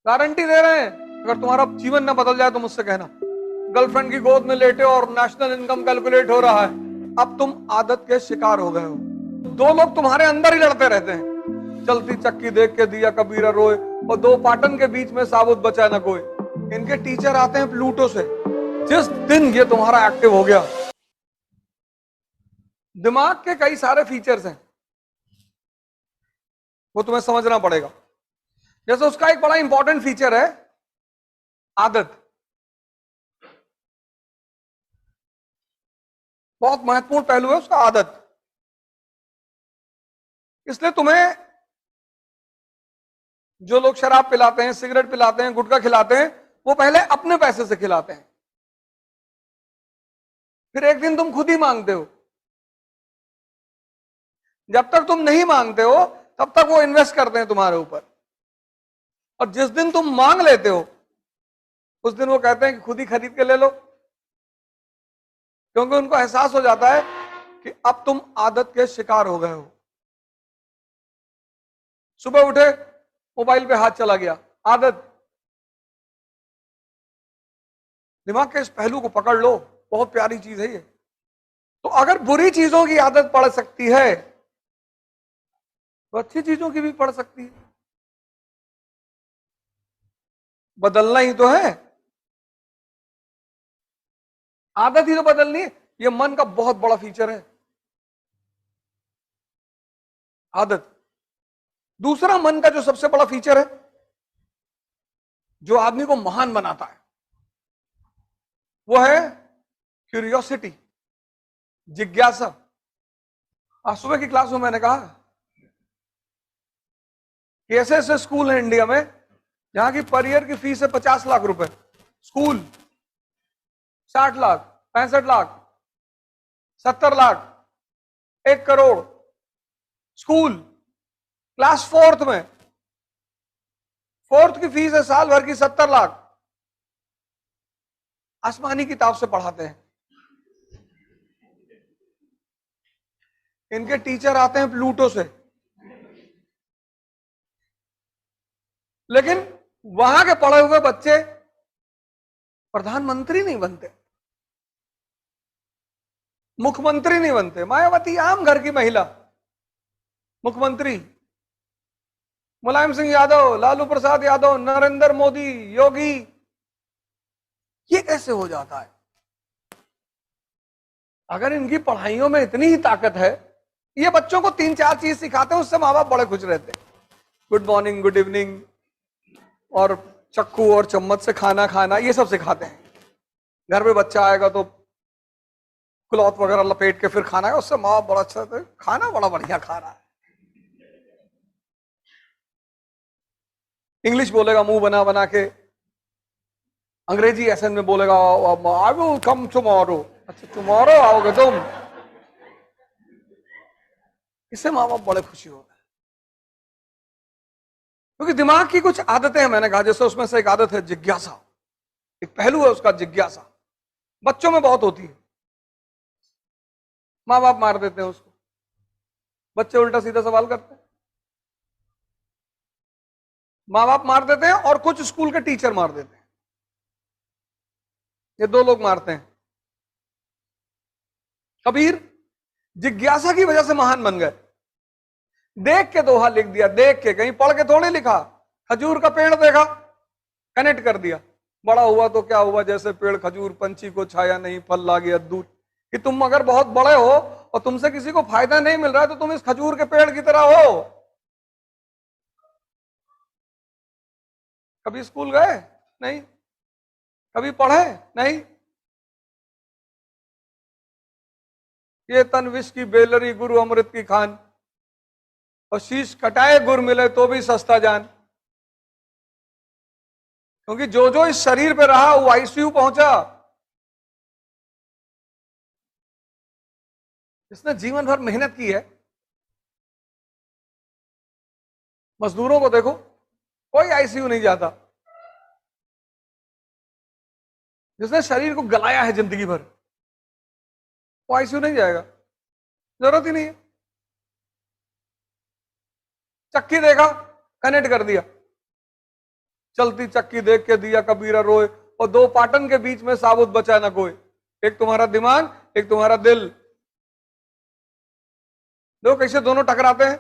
Guarantee दे रहे हैं, अगर तुम्हारा जीवन ना बदल जाए तो मुझसे कहना। गर्लफ्रेंड की गोद में लेटे और नेशनल इनकम कैलकुलेट हो रहा है। अब तुम आदत के शिकार हो गए हो। दो लोग तुम्हारे अंदर ही लड़ते रहते हैं। चलती चक्की देख के दिया कबीरा रोए, और दो पाटन के बीच में साबुत बचा न कोई। इनके टीचर आते हैं प्लूटो से। जिस दिन ये तुम्हारा एक्टिव हो गया, दिमाग के कई सारे फीचर्स हैं, वो तुम्हें समझना पड़ेगा। जैसे उसका एक बड़ा इंपॉर्टेंट फीचर है आदत। बहुत महत्वपूर्ण पहलू है उसका आदत। इसलिए तुम्हें जो लोग शराब पिलाते हैं, सिगरेट पिलाते हैं, गुटखा खिलाते हैं, वो पहले अपने पैसे से खिलाते हैं, फिर एक दिन तुम खुद ही मांगते हो। जब तक तुम नहीं मांगते हो तब तक वो इन्वेस्ट करते हैं तुम्हारे ऊपर, और जिस दिन तुम मांग लेते हो उस दिन वो कहते हैं कि खुद ही खरीद के ले लो, क्योंकि उनको एहसास हो जाता है कि अब तुम आदत के शिकार हो गए हो। सुबह उठे, मोबाइल पे हाथ चला गया, आदत। दिमाग के इस पहलू को पकड़ लो, बहुत प्यारी चीज है ये। तो अगर बुरी चीजों की आदत पड़ सकती है तो अच्छी चीजों की भी पड़ सकती है। बदलना ही तो है, आदत ही तो बदलनी है। ये मन का बहुत बड़ा फीचर है, आदत। दूसरा मन का जो सबसे बड़ा फीचर है, जो आदमी को महान बनाता है, वो है क्यूरियोसिटी, जिज्ञासा। आज सुबह की क्लास में मैंने कहा कि ऐसे ऐसे स्कूल हैं इंडिया में जहां की पर ईयर की फीस है 50 लाख रुपए। School 60 lakh, 65 lakh, 70 lakh, 1 crore. School class fourth में, फोर्थ की फीस है साल भर की 70 लाख। आसमानी किताब से पढ़ाते हैं। इनके टीचर आते हैं प्लूटो से, लेकिन वहां के पढ़े हुए बच्चे प्रधानमंत्री नहीं बनते, मुख्यमंत्री नहीं बनते। मायावती आम घर की महिला मुख्यमंत्री, मुलायम सिंह यादव, लालू प्रसाद यादव, नरेंद्र मोदी, योगी। ये कैसे हो जाता है? अगर इनकी पढ़ाइयों में इतनी ही ताकत है, ये बच्चों को 3-4 चीज सिखाते हैं, उससे माँ बाप बड़े खुश रहते हैं। गुड मॉर्निंग, गुड इवनिंग, और चक्कू और चम्मच से खाना खाना, ये सब सिखाते हैं। घर में बच्चा आएगा तो क्लॉथ वगैरह लपेट के फिर खाना है, उससे माँ बाप बड़ा अच्छा है, खाना बड़ा बढ़िया खा रहा है। इंग्लिश बोलेगा मुंह बना बना के, अंग्रेजी एसेंट में बोलेगा आई विल कम टुमारो। अच्छा, टुमारो आओगे तुम? इससे माँ बाप बड़े खुशी हो गए, क्योंकि दिमाग की कुछ आदतें हैं। मैंने कहा जैसे उसमें से एक आदत है जिज्ञासा, एक पहलू है उसका जिज्ञासा। बच्चों में बहुत होती है, माँ बाप मार देते हैं उसको, बच्चे उल्टा सीधा सवाल करते हैं। माँ बाप मार देते हैं और कुछ स्कूल के टीचर मार देते हैं। ये दो लोग मारते हैं। कबीर जिज्ञासा की वजह से महान बन गए। देख के दोहा लिख दिया, देख के, कहीं पढ़ के थोड़ी लिखा। खजूर का पेड़ देखा, कनेक्ट कर दिया। बड़ा हुआ तो क्या हुआ, जैसे पेड़ खजूर, पंछी को छाया नहीं, फल ला गया दूर। कि तुम अगर बहुत बड़े हो और तुमसे किसी को फायदा नहीं मिल रहा है तो तुम इस खजूर के पेड़ की तरह हो। कभी स्कूल गए? नहीं। कभी पढ़े? नहीं। ये तन विष की बेलरी, गुरु अमृत की खान, और शीश कटाए गुर मिले तो भी सस्ता जान। क्योंकि जो जो इस शरीर पे रहा वो आईसीयू पहुंचा। इसने जीवन भर मेहनत की है। मजदूरों को देखो, कोई आईसीयू नहीं जाता। जिसने शरीर को गलाया है जिंदगी भर, वो आईसीयू नहीं जाएगा, जरूरत ही नहीं है। चक्की देखा, कनेक्ट कर दिया, चलती चक्की देख के दिया कबीरा रोए, और दो पाटन के बीच में साबुत बचा ना कोई। एक तुम्हारा दिमाग, एक तुम्हारा दिल। देखो कैसे दोनों टकराते हैं।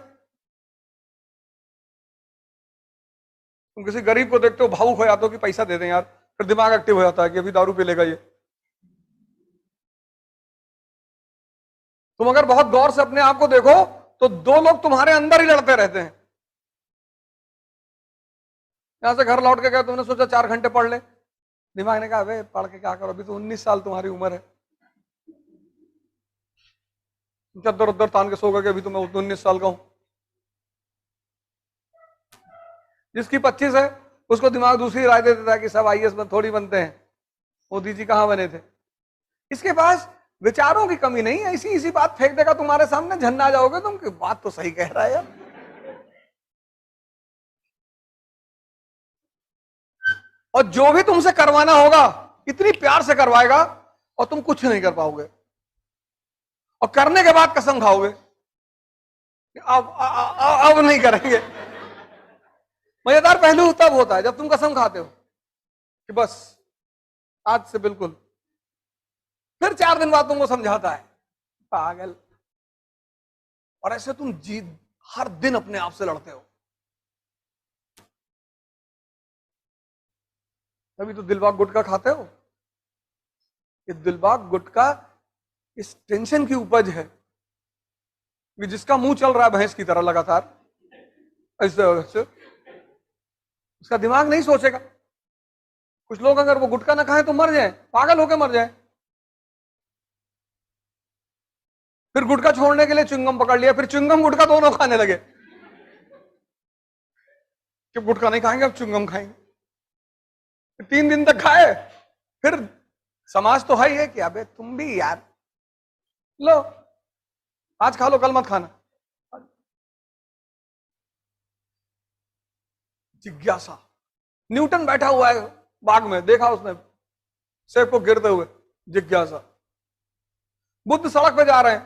तुम किसी गरीब को देखते हो, भावुक हो जाते हो कि पैसा दे दें यार, फिर दिमाग एक्टिव हो जाता है कि अभी दारू पी लेगा ये। तुम अगर बहुत गौर से अपने आप को देखो तो दो लोग तुम्हारे अंदर ही लड़ते रहते हैं। यहां से घर लौट के गए, तुमने सोचा 4 घंटे पढ़ ले, दिमाग ने कहा अबे पढ़ के क्या करो, अभी तो 19 साल तुम्हारी उम्र है। चद्दर उद्दर तान के सो गए, अभी तो मैं 19 साल का हूं। जिसकी 25 है उसको दिमाग दूसरी राय दे देता है कि सब आईएएस थोड़ी बनते हैं, मोदी जी कहां बने थे। इसके पास विचारों की कमी नहीं है, इसी इसी बात फेंक देगा तुम्हारे सामने, झन्ना जाओगे तुम कि बात तो सही कह रहा है यार। और जो भी तुमसे करवाना होगा इतनी प्यार से करवाएगा और तुम कुछ नहीं कर पाओगे, और करने के बाद कसम खाओगे अब नहीं करेंगे। मजेदार पहलू तब होता है जब तुम कसम खाते हो कि बस आज से बिल्कुल, फिर 4 दिन बाद तुमको समझाता है पागल। और ऐसे तुम जीत हर दिन अपने आप से लड़ते हो। तभी तो दिलबाग गुटखा खाते हो। ये दिलबाग गुटखा इस टेंशन की उपज है कि जिसका मुंह चल रहा है भैंस की तरह लगातार, ऐसे उसका दिमाग नहीं सोचेगा। कुछ लोग अगर वो गुटखा ना खाएं तो मर जाए, पागल होकर मर जाए। फिर गुटखा छोड़ने के लिए च्युइंगम पकड़ लिया, फिर च्युइंगम गुटखा दोनों खाने लगे कि गुटखा नहीं खाएंगे अब च्युइंगम खाएंगे। 3 दिन तक खाए, फिर समाज तो है ही है कि अबे तुम भी यार लो आज खा लो कल मत खाना। जिज्ञासा। न्यूटन बैठा हुआ है बाग में, देखा उसने सेब को गिरते हुए, जिज्ञासा। बुद्ध सड़क पे जा रहे हैं,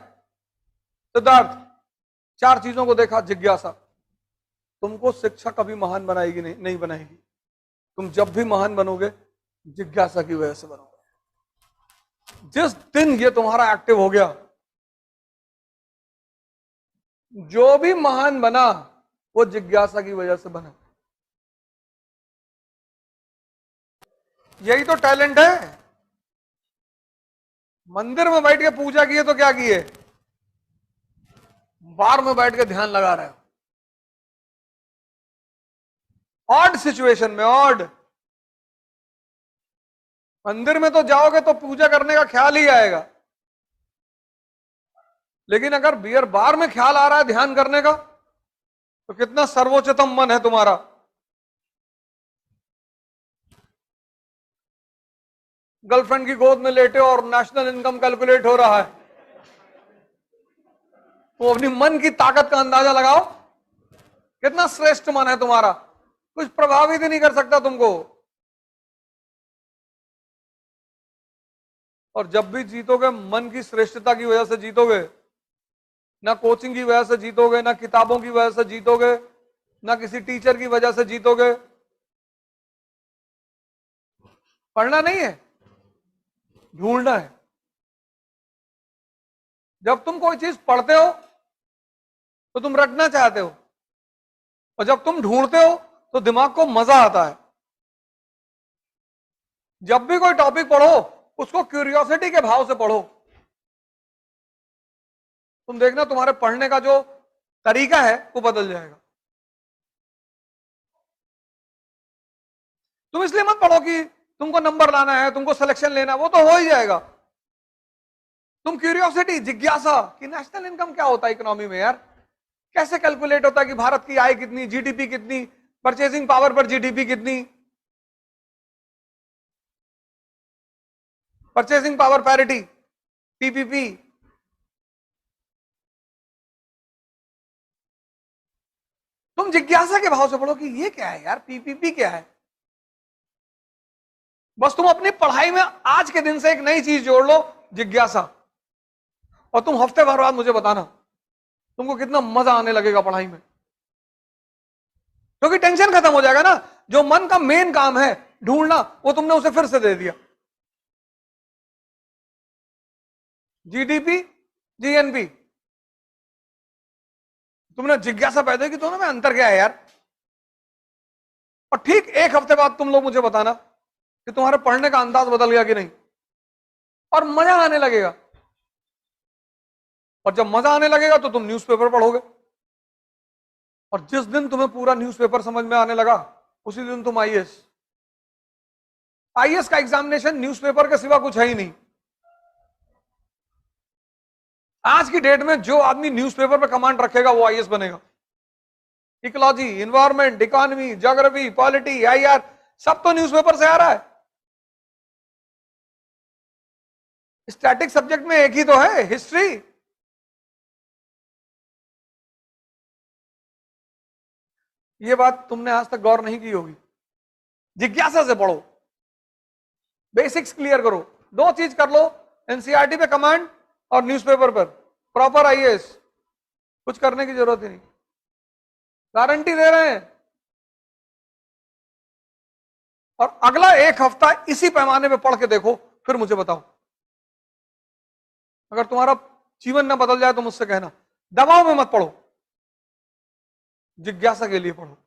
सिद्धार्थ 4 चीजों को देखा, जिज्ञासा। तुमको शिक्षा कभी महान बनाएगी नहीं बनाएगी। तुम जब भी महान बनोगे जिज्ञासा की वजह से बनोगे। जिस दिन ये तुम्हारा एक्टिव हो गया, जो भी महान बना वो जिज्ञासा की वजह से बना। यही तो टैलेंट है। मंदिर में बैठ के पूजा किए तो क्या किए, बार में बैठ के ध्यान लगा रहे हो। ऑड सिचुएशन में, ऑड। मंदिर में तो जाओगे तो पूजा करने का ख्याल ही आएगा, लेकिन अगर बियर बार में ख्याल आ रहा है ध्यान करने का तो कितना सर्वोच्चतम मन है तुम्हारा। गर्लफ्रेंड की गोद में लेटे और नेशनल इनकम कैलकुलेट हो रहा है, तो अपनी मन की ताकत का अंदाजा लगाओ, कितना श्रेष्ठ मन है तुम्हारा। कुछ प्रभावित ही नहीं कर सकता तुमको। और जब भी जीतोगे मन की श्रेष्ठता की वजह से जीतोगे, ना कोचिंग की वजह से जीतोगे, ना किताबों की वजह से जीतोगे, ना किसी टीचर की वजह से जीतोगे। पढ़ना नहीं है, ढूंढना है। जब तुम कोई चीज पढ़ते हो तो तुम रटना चाहते हो, और जब तुम ढूंढते हो तो दिमाग को मजा आता है। जब भी कोई टॉपिक पढ़ो उसको क्यूरियोसिटी के भाव से पढ़ो। तुम देखना तुम्हारे पढ़ने का जो तरीका है वो बदल जाएगा। तुम इसलिए मत पढ़ो कि तुमको नंबर लाना है, तुमको सिलेक्शन लेना, वो तो हो ही जाएगा। तुम क्यूरियोसिटी, जिज्ञासा कि नेशनल इनकम क्या होता है इकोनॉमी में यार, कैसे कैलकुलेट होता है कि भारत की आय कितनी, जीडीपी कितनी, परचेजिंग पावर पर जीडीपी कितनी, परचेजिंग पावर पैरिटी, पीपीपी। तुम जिज्ञासा के भाव से पढ़ो कि ये क्या है यार, पीपीपी क्या है। बस तुम अपनी पढ़ाई में आज के दिन से एक नई चीज जोड़ लो, जिज्ञासा, और तुम हफ्ते भर बाद मुझे बताना तुमको कितना मजा आने लगेगा पढ़ाई में। क्योंकि टेंशन खत्म हो जाएगा ना। जो मन का मेन काम है ढूंढना, वो तुमने उसे फिर से दे दिया। जीडीपी, जीएनपी, तुमने जिज्ञासा पैदा की दोनों में अंतर क्या है यार? और ठीक एक हफ्ते बाद तुम लोग मुझे बताना कि तुम्हारे पढ़ने का अंदाज बदल गया कि नहीं, और मजा आने लगेगा। और जब मजा आने लगेगा तो तुम न्यूज़पेपर पढ़ोगे, और जिस दिन तुम्हें पूरा न्यूज़पेपर समझ में आने लगा उसी दिन तुम आईएएस। आईएएस का एग्जामिनेशन न्यूज़पेपर के सिवा कुछ है ही नहीं। आज की डेट में जो आदमी न्यूज़पेपर पे कमांड रखेगा वो आईएएस बनेगा। Ecology, environment, economy, geography, polity, IR, सब तो न्यूज़पेपर से आ रहा है। स्टैटिक सब्जेक्ट में एक ही तो है, हिस्ट्री। ये बात तुमने आज तक गौर नहीं की होगी। जिज्ञासा से पढ़ो, बेसिक्स क्लियर करो, दो चीज कर लो, एनसीईआरटी पे कमांड और न्यूज़पेपर पर प्रॉपर आईएएस। कुछ करने की जरूरत ही नहीं, गारंटी दे रहे हैं। और अगला एक हफ्ता इसी पैमाने पे पढ़ के देखो, फिर मुझे बताओ। अगर तुम्हारा जीवन ना बदल जाए तो मुझसे कहना। दबाव में मत पढ़ो, जिज्ञासा के लिए पढ़ो।